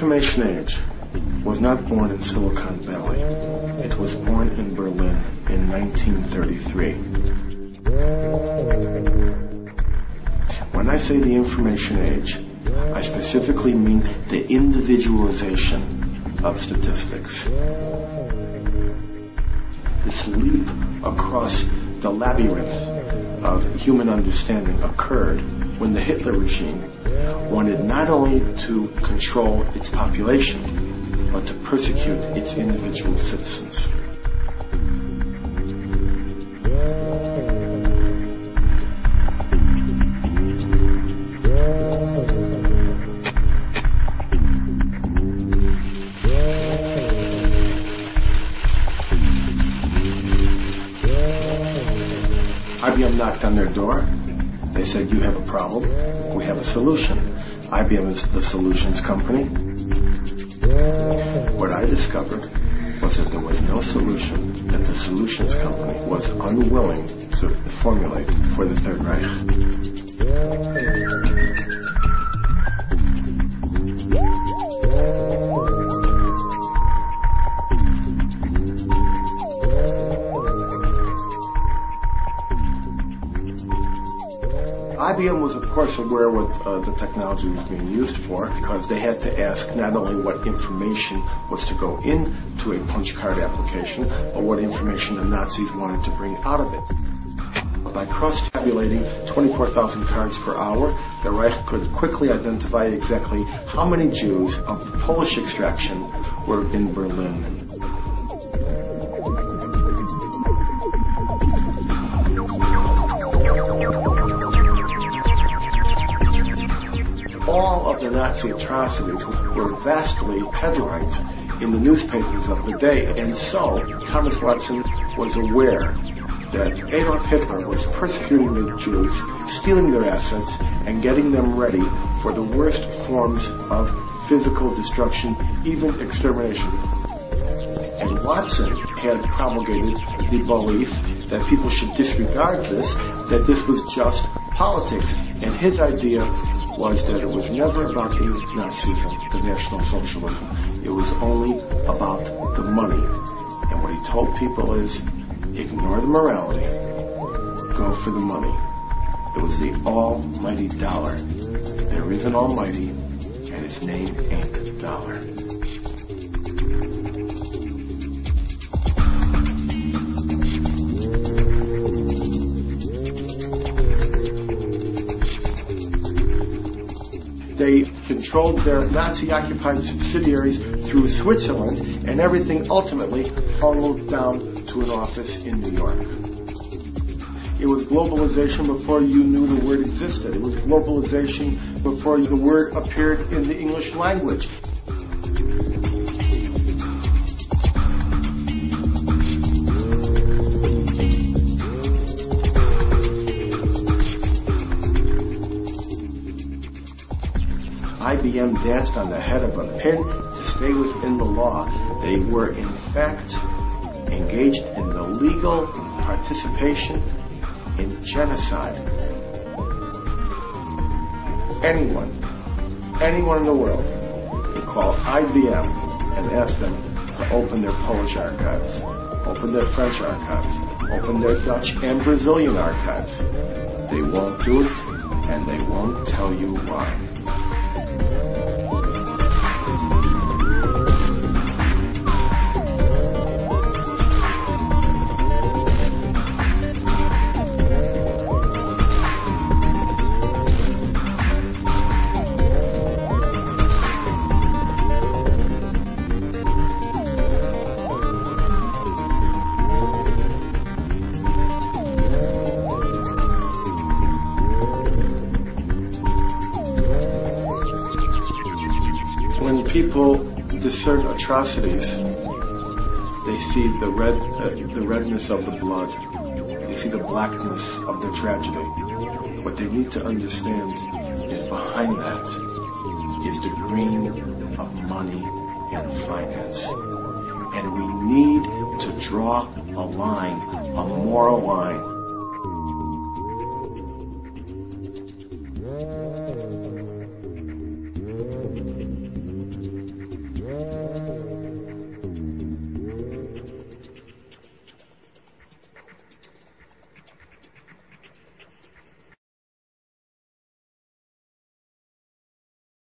information age was not born in Silicon Valley. It was born in Berlin in 1933. When I say the information age, I specifically mean the individualization of statistics. This leap across the labyrinth of human understanding occurred when the Hitler regime wanted not only to control its population, but to persecute its individual citizens. IBM knocked on their door. They said, "You have a problem. We have a solution." IBM is the solutions company. What I discovered was that there was no solution that the solutions company was unwilling to formulate for the Third Reich. IBM was, of course, aware what the technology was being used for, because they had to ask not only what information was to go into a punch card application, but what information the Nazis wanted to bring out of it. By cross-tabulating 24,000 cards per hour, the Reich could quickly identify exactly how many Jews of Polish extraction were in Berlin. All of the Nazi atrocities were vastly headlined in the newspapers of the day, and so Thomas Watson was aware that Adolf Hitler was persecuting the Jews, stealing their assets, and getting them ready for the worst forms of physical destruction, even extermination. And Watson had promulgated the belief that people should disregard this, that this was just politics, and his idea was that it was never about the Nazism, the National Socialism. It was only about the money. And what he told people is, ignore the morality, go for the money. It was the almighty dollar. There is an almighty, and his name ain't dollar. They controlled their Nazi-occupied subsidiaries through Switzerland, and everything ultimately funneled down to an office in New York. It was globalization before you knew the word existed. It was globalization before the word appeared in the English language. IBM danced on the head of a pin to stay within the law. They were, in fact, engaged in the legal participation in genocide. Anyone in the world can call IBM and ask them to open their Polish archives, open their French archives, open their Dutch and Brazilian archives. They won't do it, and they won't tell you why. People discern atrocities. They see the redness of the blood. They see the blackness of the tragedy. What they need to understand is behind that is the green of money and finance. And we need to draw a line, a moral line,